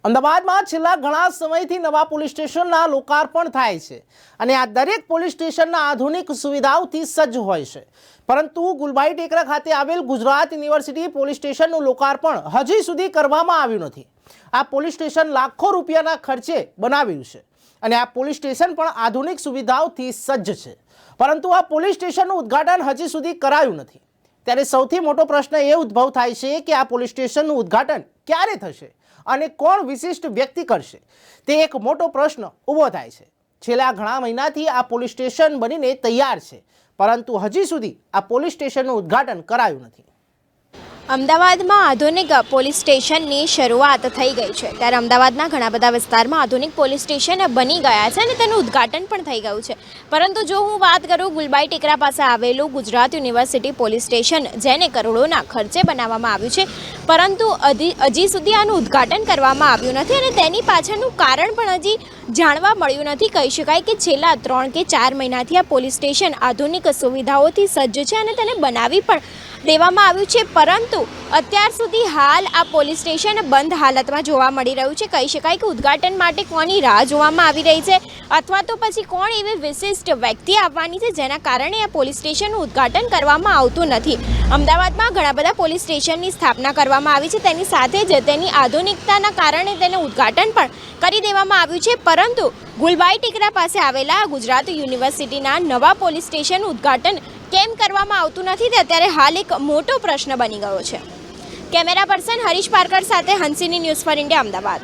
અમદાવાદમાં છેલ્લા ઘણા સમયથી નવા પોલીસ સ્ટેશનના લોકાર્પણ થાય છે અને આ દરેક પોલીસ સ્ટેશનના આધુનિક સુવિધાઓથી સજ્જ હોય છે, પરંતુ ગુલબાઈ ટેકરા ખાતે આવેલ ગુજરાત યુનિવર્સિટી પોલીસ સ્ટેશનનું લોકાર્પણ હજી સુધી કરવામાં આવ્યું નથી। આ પોલીસ સ્ટેશન લાખો રૂપિયાના ખર્ચે બનાવ્યું છે અને આ પોલીસ સ્ટેશન પણ આધુનિક સુવિધાઓથી સજ્જ છે, પરંતુ આ પોલીસ સ્ટેશનનું ઉદ્ઘાટન હજી સુધી કરાયું નથી। ત્યારે સૌથી મોટો પ્રશ્ન એ ઉદ્ભવ થાય છે કે આ પોલીસ સ્ટેશનનું ઉદ્ઘાટન ક્યારે થશે અને કોણ વિશિષ્ટ વ્યક્તિ કરશે, તે એક મોટો પ્રશ્ન ઊભો થાય છે। છેલ્લા ઘણા મહિનાથી આ પોલીસ સ્ટેશન બનીને તૈયાર છે, પરંતુ હજી સુધી આ પોલીસ સ્ટેશનનું ઉદ્ઘાટન કરાયું નથી। અમદાવાદમાં આધુનિક પોલીસ સ્ટેશનની શરૂઆત થઈ ગઈ છે, ત્યારે અમદાવાદના ઘણા બધા વિસ્તારમાં આધુનિક પોલીસ સ્ટેશન બની ગયા છે અને તેનું ઉદ્ઘાટન પણ થઈ ગયું છે, પરંતુ જો હું વાત કરું ગુલબાઈ ટેકરા પાસે આવેલું ગુજરાત યુનિવર્સિટી પોલીસ સ્ટેશન, જેને કરોડોના ખર્ચે બનાવવામાં આવ્યું છે, પરંતુ હજી સુધી આનું ઉદ્ઘાટન કરવામાં આવ્યું નથી અને તેની પાછળનું કારણ પણ હજી જાણવા મળ્યું નથી। કહી શકાય કે છેલ્લા 3 કે 4 મહિનાથી આ પોલીસ સ્ટેશન આધુનિક સુવિધાઓથી સજ્જ છે અને તેને બનાવી પણ દેવામાં આવ્યું છે, પરંતુ અત્યાર સુધી હાલ આ પોલીસ સ્ટેશન બંધ હાલતમાં જોવા મળી રહ્યું છે। કહી શકાય કે ઉદ્ઘાટન માટે કોની રાહ જોવામાં આવી રહી છે, અથવા તો પછી કોણ એવી વિશિષ્ટ વ્યક્તિ આવવાની છે જેના કારણે આ પોલીસ સ્ટેશનનું ઉદ્ઘાટન કરવામાં આવતું નથી। અમદાવાદમાં ઘણા બધા પોલીસ સ્ટેશનની સ્થાપના કરવામાં આવી છે, તેની સાથે જ તેની આધુનિકતાના કારણે તેનું ઉદ્ઘાટન પણ કરી દેવામાં આવ્યું છે, પરંતુ ગુલબાઈ ટેકરા પાસે આવેલા ગુજરાત યુનિવર્સિટીના નવા પોલીસ સ્ટેશનનું ઉદ્ઘાટન કેમ કરવામાં આવતું નથી, તે અત્યારે હાલ એક મોટો પ્રશ્ન બની ગયો છે। કેમેરા પર્સન હરીશ પારકર સાથે હંસિની ન્યૂઝ ફોર ઇન્ડિયા, અમદાવાદ।